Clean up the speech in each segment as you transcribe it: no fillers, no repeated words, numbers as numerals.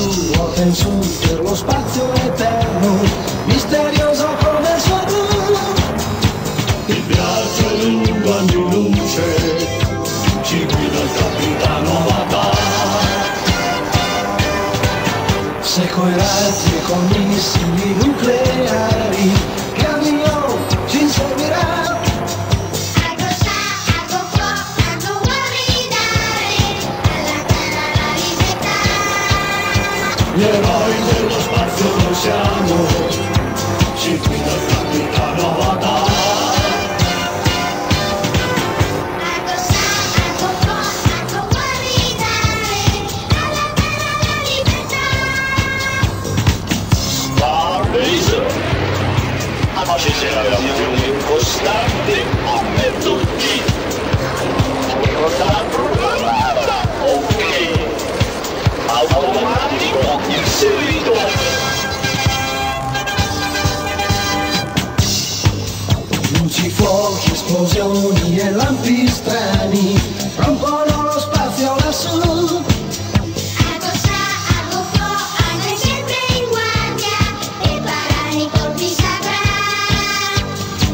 giù, ruota in su per lo spazio eterno, misterioso come il suo blu. Il viaggio è lungo, anni luce, ci guida il capitano Avatar. Se coi razzi e con missili nucleari, Galileo ci inseguirà. Gli eroi dello spazio noi siamo, ci guida il capitano Avatar. Starlaser, ci sarà l'azione costante per tutti. Ok, automatico inserito. Luci, fuochi, esplosioni e lampi strani rompono lo spazio lassù.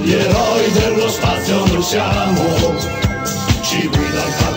Gli eroi dello spazio noi siamo, ci guida il capitano.